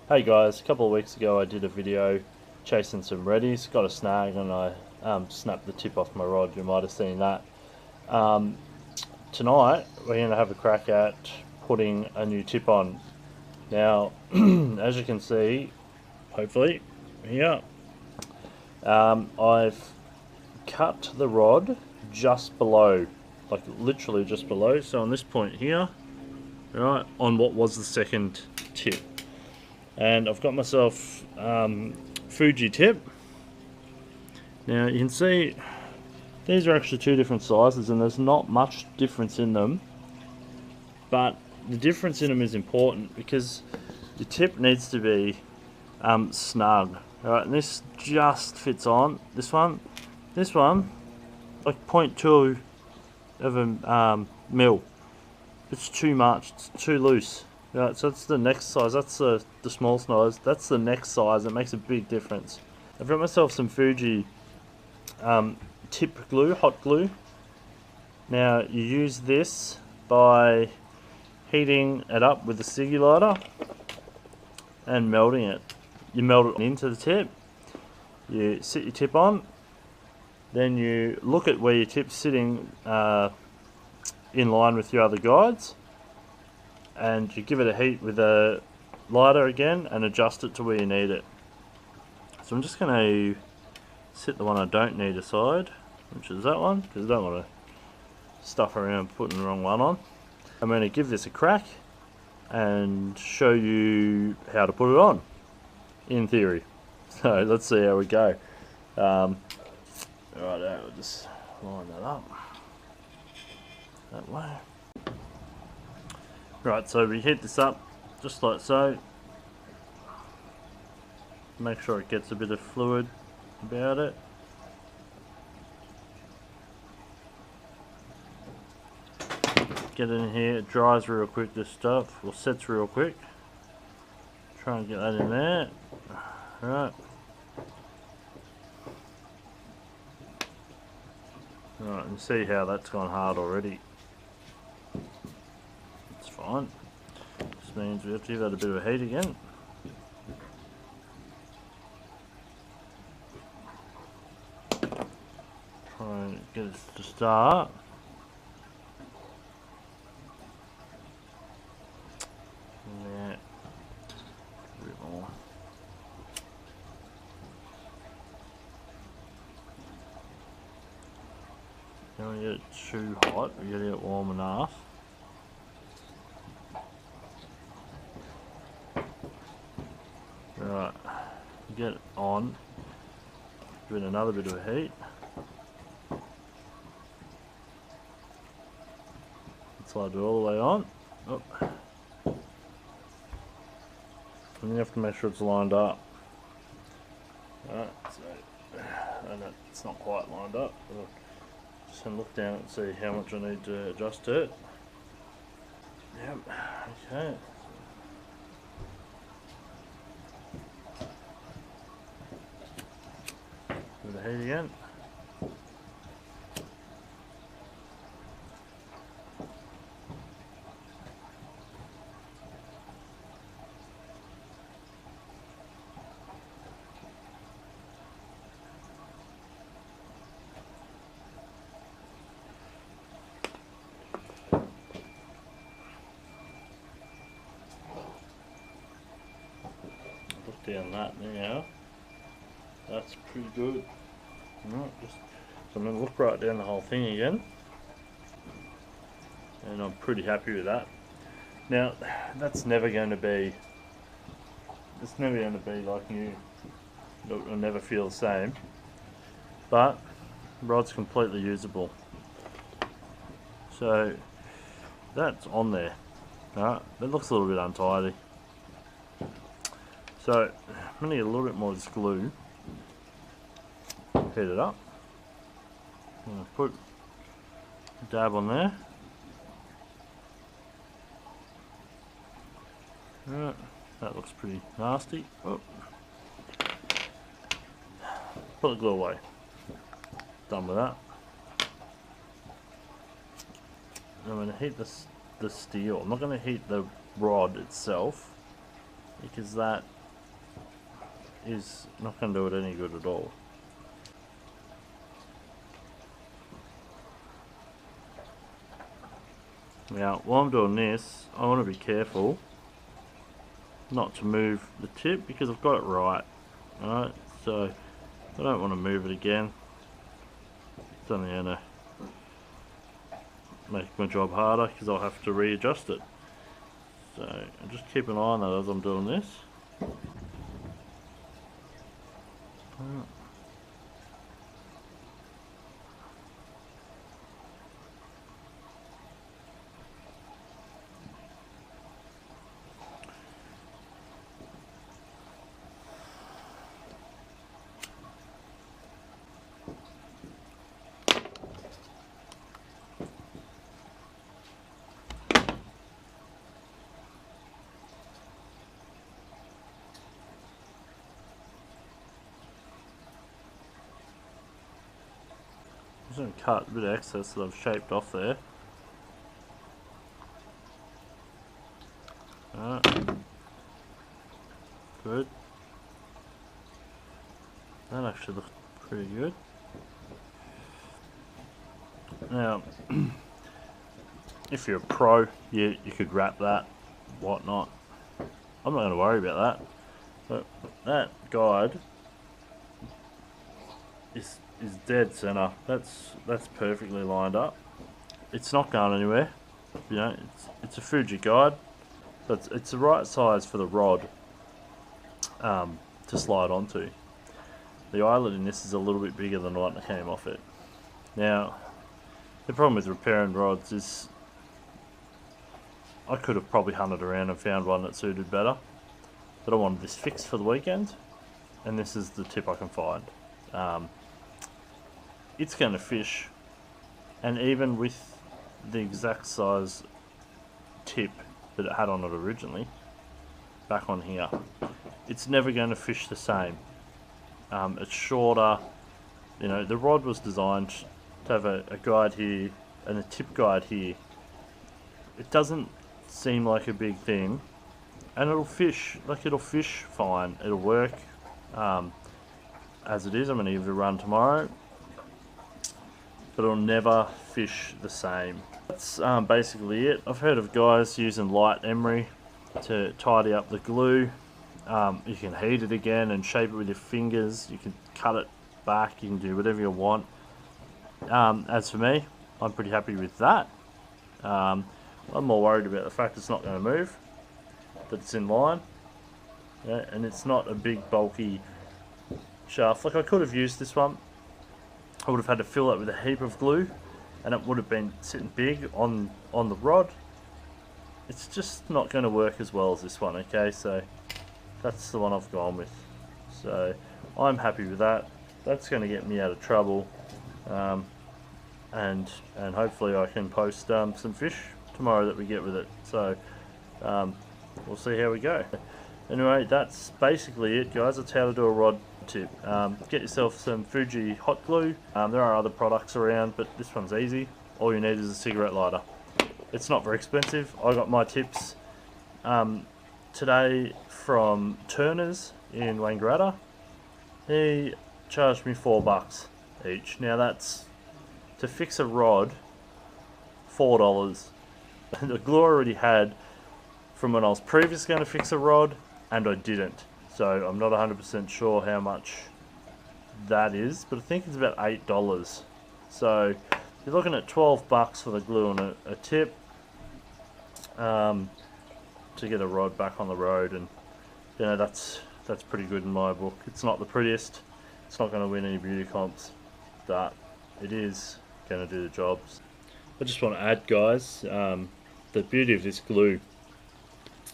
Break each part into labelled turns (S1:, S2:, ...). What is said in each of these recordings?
S1: Hey guys, a couple of weeks ago I did a video chasing some reddies, got a snag and I snapped the tip off my rod. You might have seen that. Um, Tonight we're going to have a crack at putting a new tip on. Now, as you can see, hopefully, here, I've cut the rod just below, like literally just below. So on this point here, right, on what was the second tip. And I've got myself Fuji tip. Now you can see these are actually two different sizes and there's not much difference in them, but the difference in them is important because the tip needs to be snug. Alright, and this just fits on. This one, like 0.2 of a mil. It's too much, it's too loose. Right, so that's the next size, that's the small size, that's the next size. It makes a big difference. I've got myself some Fuji tip glue, hot glue. Now you use this by heating it up with a ciggy lighter and melting it. You melt it into the tip, you sit your tip on, then you look at where your tip's sitting in line with your other guides, and you give it a heat with a lighter again and adjust it to where you need it. So I'm just going to sit the one I don't need aside, which is that one, because I don't want to stuff around putting the wrong one on. I'm going to give this a crack and show you how to put it on, in theory. So let's see how we go. Alright, we'll just line that up that way. Right, so we heat this up just like so. Make sure it gets a bit of fluid about it. Get it in here, it dries real quick, this stuff, or sets real quick. Try and get that in there. Right. Right, and see how that's gone hard already. It's fine. This means we have to give that a bit of a heat again. Try and get it to start. Yeah. A bit more. Don't want to get it too hot, we gotta get it warm enough. Right, get it on, give it another bit of a heat. Slide it all the way on. Oh. And you have to make sure it's lined up. Right, so and it's not quite lined up. Just gonna look down and see how much I need to adjust it. Yep, okay. Give it a heat again. Look down that now. That's pretty good. Right, so I'm going to look right down the whole thing again, and I'm pretty happy with that. Now that's never going to be. It's never going to be like new. It'll never feel the same. But the rod's completely usable. So that's on there. Alright, it looks a little bit untidy. So I'm going to get a little bit more of this glue. Heat it up. I'm going to put a dab on there. Right, that looks pretty nasty. Oh. Put the glue away. Done with that. I'm going to heat the steel. I'm not going to heat the rod itself because that is not going to do it any good at all. Now, while I'm doing this, I want to be careful not to move the tip because I've got it right. Alright, so I don't want to move it again. It's only going to make my job harder because I'll have to readjust it. So just keep an eye on that as I'm doing this. I'm just going to cut a bit of excess that I've shaped off there. Alright. Good. That actually looks pretty good. Now, if you're a pro, you could wrap that, whatnot. I'm not going to worry about that. But that guide is dead center. That's perfectly lined up. It's not going anywhere. You know, it's a Fuji guide, but it's the right size for the rod to slide onto. The eyelet in this is a little bit bigger than the one that came off it. Now, the problem with repairing rods is I could have probably hunted around and found one that suited better, but I wanted this fixed for the weekend, and this is the tip I can find. It's going to fish, and even with the exact size tip that it had on it originally, back on here, it's never going to fish the same. It's shorter, you know, the rod was designed to have a guide here and a tip guide here. It doesn't seem like a big thing, and it'll fish fine, it'll work as it is. I'm going to give it a run tomorrow, but it'll never fish the same. That's basically it. I've heard of guys using light emery to tidy up the glue. You can heat it again and shape it with your fingers. You can cut it back, you can do whatever you want. As for me, I'm pretty happy with that. I'm more worried about the fact it's not going to move, that it's in line, yeah, and it's not a big bulky shaft. Like, I could have used this one. I would have had to fill it with a heap of glue, and it would have been sitting big on the rod. It's just not going to work as well as this one, okay? So that's the one I've gone with. So I'm happy with that. That's going to get me out of trouble, and hopefully I can post some fish tomorrow that we get with it. So we'll see how we go. Anyway, that's basically it, guys. That's how to do a rod tip. Get yourself some Fuji hot glue. There are other products around, but this one's easy. All you need is a cigarette lighter. It's not very expensive. I got my tips today from Turner's in Wangaratta. He charged me $4 each. Now that's, to fix a rod, $4. The glue I already had from when I was previously going to fix a rod, and I didn't. So I'm not 100% sure how much that is, but I think it's about $8. So you're looking at $12 for the glue and a tip to get a rod back on the road, and you know, that's pretty good in my book. It's not the prettiest, it's not going to win any beauty comps, but it is going to do the jobs. I just want to add, guys, the beauty of this glue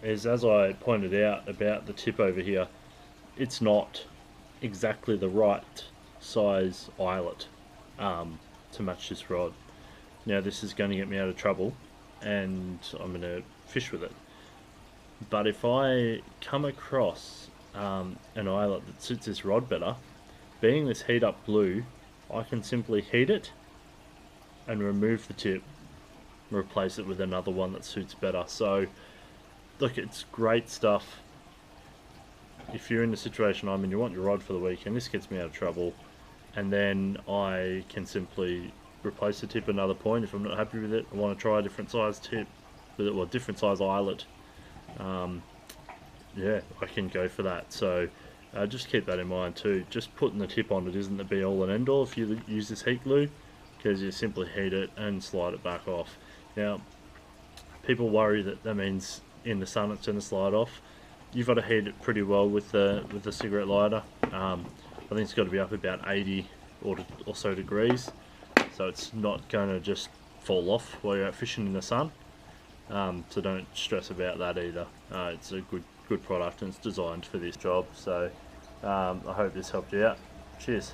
S1: is, as I pointed out about the tip over here, it's not exactly the right size eyelet to match this rod. Now this is going to get me out of trouble, and I'm going to fish with it. But if I come across an eyelet that suits this rod better, being this heat up glue, I can simply heat it and remove the tip, replace it with another one that suits better. So look, it's great stuff. if you're in the situation I'm in, you want your rod for the weekend, this gets me out of trouble, and then I can simply replace the tip another point if I'm not happy with it. I want to try a different size tip, with it, well, different size eyelet. Yeah, I can go for that. So just keep that in mind too. Just putting the tip on it isn't the be all and end all if you use this heat glue, because you simply heat it and slide it back off. Now, people worry that that means in the sun it's going to slide off. You've got to heat it pretty well with the cigarette lighter. I think it's got to be up about 80 or so degrees, so it's not going to just fall off while you're out fishing in the sun. So don't stress about that either. It's a good product and it's designed for this job. So I hope this helped you out. Cheers.